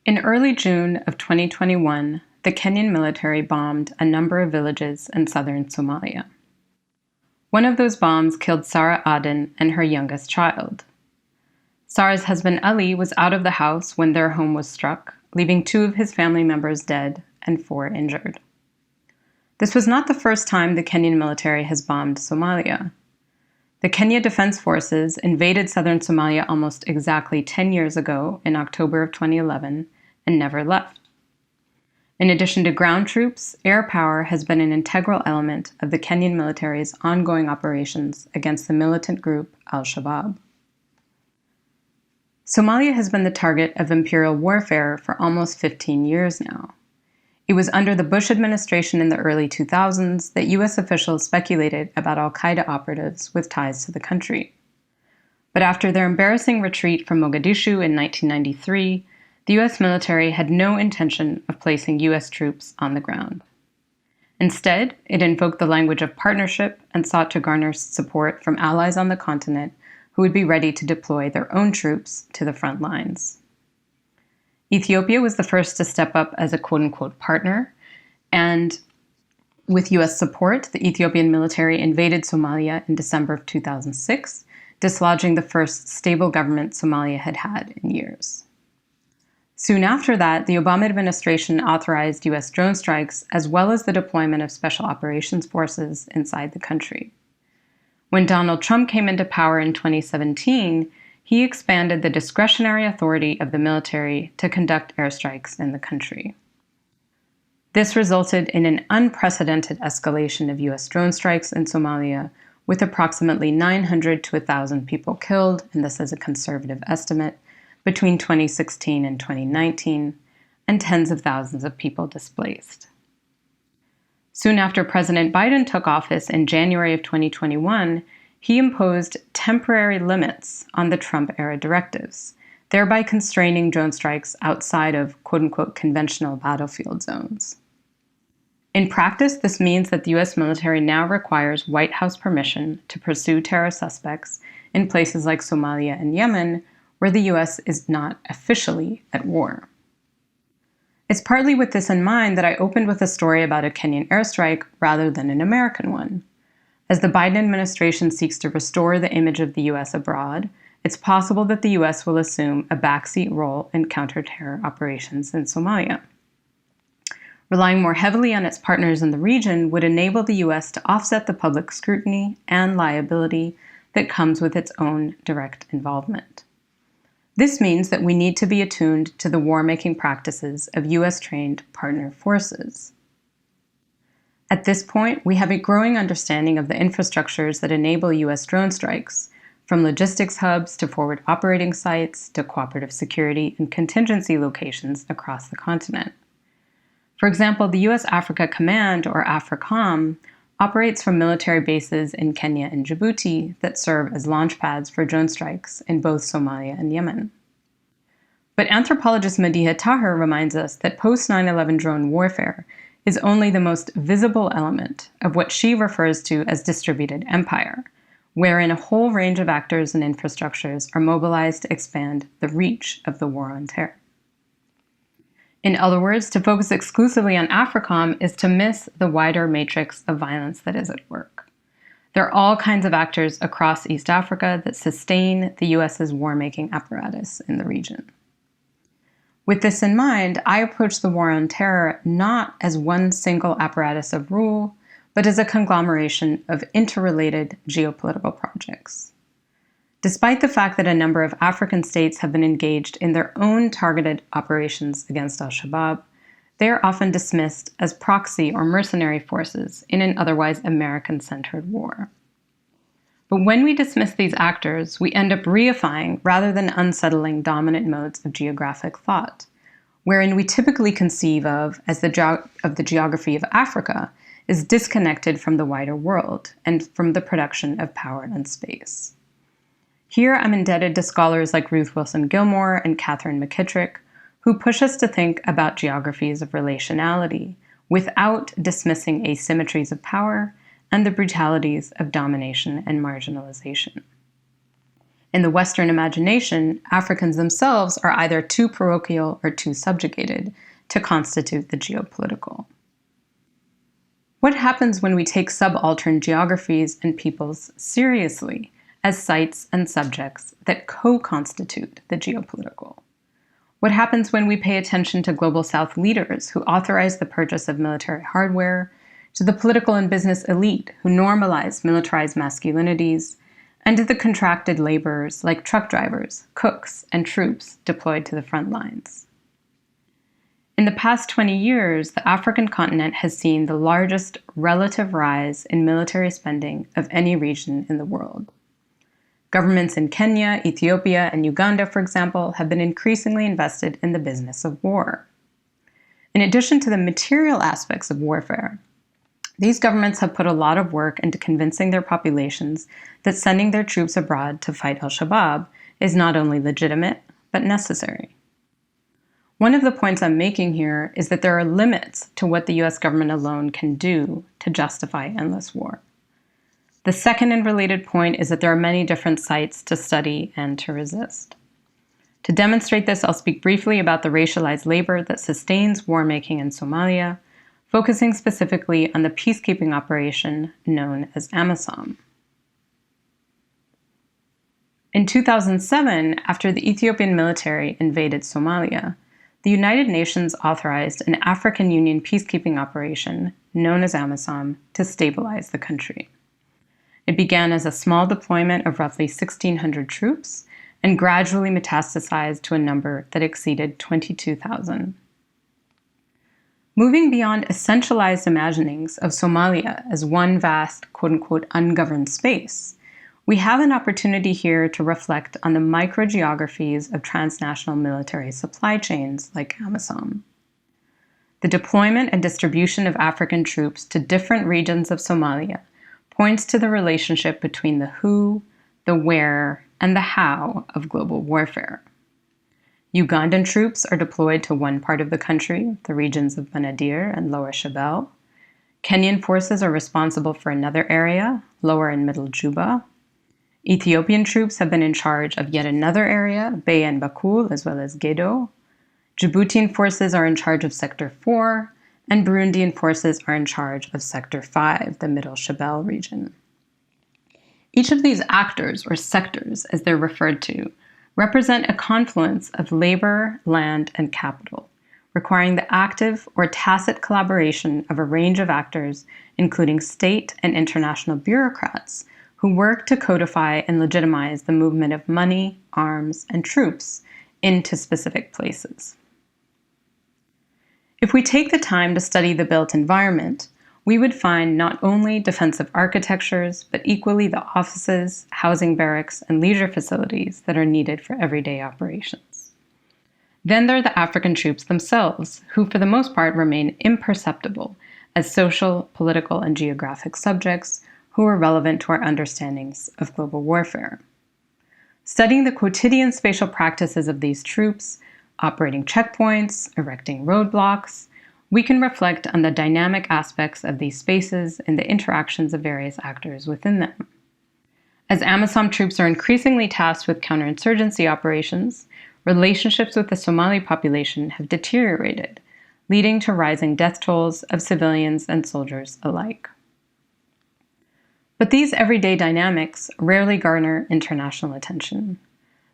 In early June of 2021, the Kenyan military bombed a number of villages in southern Somalia. One of those bombs killed Sarah Aden and her youngest child. Sarah's husband Ali was out of the house when their home was struck, leaving 2 of his family members dead and 4 injured. This was not the first time the Kenyan military has bombed Somalia. The Kenya Defense Forces invaded southern Somalia almost exactly 10 years ago in October of 2011 and never left. In addition to ground troops, air power has been an integral element of the Kenyan military's ongoing operations against the militant group Al-Shabaab. Somalia has been the target of imperial warfare for almost 15 years now. It was under the Bush administration in the early 2000s that U.S. officials speculated about al-Qaeda operatives with ties to the country. But after their embarrassing retreat from Mogadishu in 1993, the U.S. military had no intention of placing U.S. troops on the ground. Instead, it invoked the language of partnership and sought to garner support from allies on the continent who would be ready to deploy their own troops to the front lines. Ethiopia was the first to step up as a quote-unquote partner, and with U.S. support, the Ethiopian military invaded Somalia in December of 2006, dislodging the first stable government Somalia had had in years. Soon after that, the Obama administration authorized U.S. drone strikes as well as the deployment of special operations forces inside the country. When Donald Trump came into power in 2017, he expanded the discretionary authority of the military to conduct airstrikes in the country. This resulted in an unprecedented escalation of U.S. drone strikes in Somalia, with approximately 900 to 1,000 people killed, and this is a conservative estimate, between 2016 and 2019, and tens of thousands of people displaced. Soon after President Biden took office in January of 2021, he imposed temporary limits on the Trump-era directives, thereby constraining drone strikes outside of quote-unquote conventional battlefield zones. In practice, this means that the U.S. military now requires White House permission to pursue terror suspects in places like Somalia and Yemen, where the U.S. is not officially at war. It's partly with this in mind that I opened with a story about a Kenyan airstrike rather than an American one. As the Biden administration seeks to restore the image of the U.S. abroad, it's possible that the U.S. will assume a backseat role in counter-terror operations in Somalia. Relying more heavily on its partners in the region would enable the U.S. to offset the public scrutiny and liability that comes with its own direct involvement. This means that we need to be attuned to the war-making practices of U.S.-trained partner forces. At this point, we have a growing understanding of the infrastructures that enable U.S. drone strikes, from logistics hubs to forward operating sites to cooperative security and contingency locations across the continent. For example, the U.S. Africa Command, or AFRICOM, operates from military bases in Kenya and Djibouti that serve as launch pads for drone strikes in both Somalia and Yemen. But anthropologist Madiha Tahir reminds us that post-9/11 drone warfare is only the most visible element of what she refers to as distributed empire, wherein a whole range of actors and infrastructures are mobilized to expand the reach of the war on terror. In other words, to focus exclusively on AFRICOM is to miss the wider matrix of violence that is at work. There are all kinds of actors across East Africa that sustain the U.S.'s war-making apparatus in the region. With this in mind, I approach the war on terror not as one single apparatus of rule, but as a conglomeration of interrelated geopolitical projects. Despite the fact that a number of African states have been engaged in their own targeted operations against Al-Shabaab, they are often dismissed as proxy or mercenary forces in an otherwise American-centered war. But when we dismiss these actors, we end up reifying rather than unsettling dominant modes of geographic thought, wherein we typically conceive of as the geography of Africa is disconnected from the wider world and from the production of power and space. Here I'm indebted to scholars like Ruth Wilson Gilmore and Catherine McKittrick, who push us to think about geographies of relationality without dismissing asymmetries of power and the brutalities of domination and marginalization. In the Western imagination, Africans themselves are either too parochial or too subjugated to constitute the geopolitical. What happens when we take subaltern geographies and peoples seriously as sites and subjects that co-constitute the geopolitical? What happens when we pay attention to Global South leaders who authorize the purchase of military hardware, to the political and business elite who normalize militarized masculinities, and to the contracted laborers like truck drivers, cooks, and troops deployed to the front lines? In the past 20 years, the African continent has seen the largest relative rise in military spending of any region in the world. Governments in Kenya, Ethiopia, and Uganda, for example, have been increasingly invested in the business of war. In addition to the material aspects of warfare, these governments have put a lot of work into convincing their populations that sending their troops abroad to fight Al-Shabaab is not only legitimate, but necessary. One of the points I'm making here is that there are limits to what the US government alone can do to justify endless war. The second and related point is that there are many different sites to study and to resist. To demonstrate this, I'll speak briefly about the racialized labor that sustains war-making in Somalia, focusing specifically on the peacekeeping operation known as AMISOM. In 2007, after the Ethiopian military invaded Somalia, the United Nations authorized an African Union peacekeeping operation known as AMISOM to stabilize the country. It began as a small deployment of roughly 1,600 troops and gradually metastasized to a number that exceeded 22,000. Moving beyond essentialized imaginings of Somalia as one vast, quote-unquote, ungoverned space, we have an opportunity here to reflect on the microgeographies of transnational military supply chains like AMISOM. The deployment and distribution of African troops to different regions of Somalia points to the relationship between the who, the where, and the how of global warfare. Ugandan troops are deployed to one part of the country, the regions of Banaadir and Lower Shabelle. Kenyan forces are responsible for another area, Lower and Middle Juba. Ethiopian troops have been in charge of yet another area, Bay and Bakul, as well as Gedo. Djiboutian forces are in charge of Sector 4, and Burundian forces are in charge of Sector 5, the Middle Shabelle region. Each of these actors, or sectors as they're referred to, represent a confluence of labor, land, and capital, requiring the active or tacit collaboration of a range of actors, including state and international bureaucrats, who work to codify and legitimize the movement of money, arms, and troops into specific places. If we take the time to study the built environment, we would find not only defensive architectures, but equally the offices, housing barracks, and leisure facilities that are needed for everyday operations. Then there are the African troops themselves, who for the most part remain imperceptible as social, political, and geographic subjects who are relevant to our understandings of global warfare. Studying the quotidian spatial practices of these troops, operating checkpoints, erecting roadblocks, we can reflect on the dynamic aspects of these spaces and the interactions of various actors within them. As AMISOM troops are increasingly tasked with counterinsurgency operations, relationships with the Somali population have deteriorated, leading to rising death tolls of civilians and soldiers alike. But these everyday dynamics rarely garner international attention.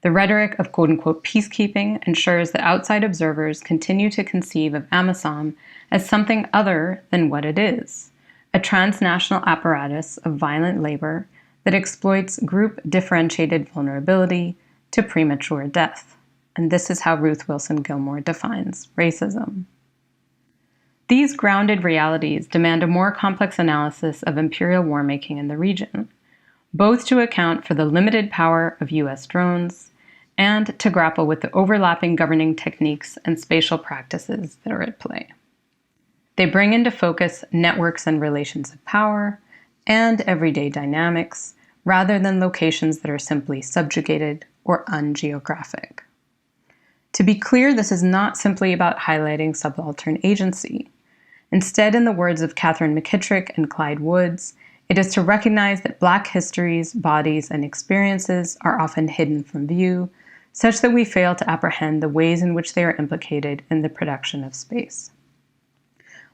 The rhetoric of quote-unquote peacekeeping ensures that outside observers continue to conceive of AMISOM as something other than what it is, a transnational apparatus of violent labor that exploits group-differentiated vulnerability to premature death. And this is how Ruth Wilson Gilmore defines racism. These grounded realities demand a more complex analysis of imperial war-making in the region, both to account for the limited power of US drones and to grapple with the overlapping governing techniques and spatial practices that are at play. They bring into focus networks and relations of power and everyday dynamics, rather than locations that are simply subjugated or ungeographic. To be clear, this is not simply about highlighting subaltern agency. Instead, in the words of Catherine McKittrick and Clyde Woods, It is to recognize that Black histories, bodies, and experiences are often hidden from view, such that we fail to apprehend the ways in which they are implicated in the production of space.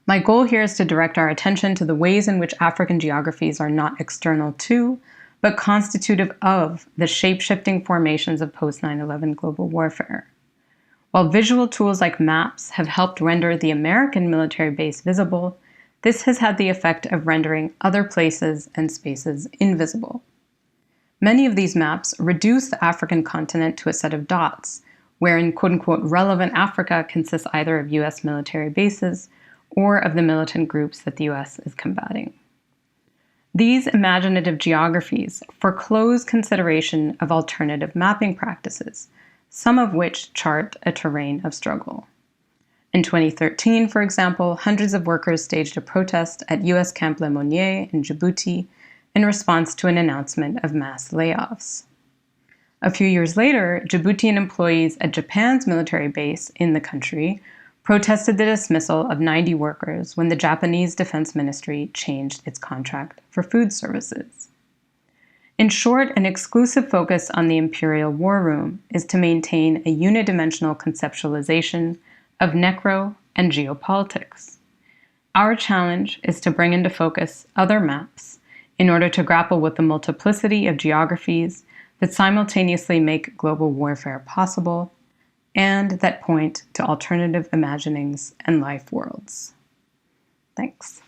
My goal here is to direct our attention to the ways in which African geographies are not external to, but constitutive of, the shape-shifting formations of post-9/11 global warfare. While visual tools like maps have helped render the American military base visible, this has had the effect of rendering other places and spaces invisible. Many of these maps reduce the African continent to a set of dots, wherein quote-unquote relevant Africa consists either of U.S. military bases or of the militant groups that the U.S. is combating. These imaginative geographies foreclose consideration of alternative mapping practices, some of which chart a terrain of struggle. In 2013, for example, hundreds of workers staged a protest at U.S. Camp Lemonnier in Djibouti in response to an announcement of mass layoffs. A few years later, Djiboutian employees at Japan's military base in the country protested the dismissal of 90 workers when the Japanese Defense Ministry changed its contract for food services. In short, an exclusive focus on the imperial war room is to maintain a unidimensional conceptualization of necro and geopolitics. Our challenge is to bring into focus other maps in order to grapple with the multiplicity of geographies that simultaneously make global warfare possible and that point to alternative imaginings and life worlds. Thanks.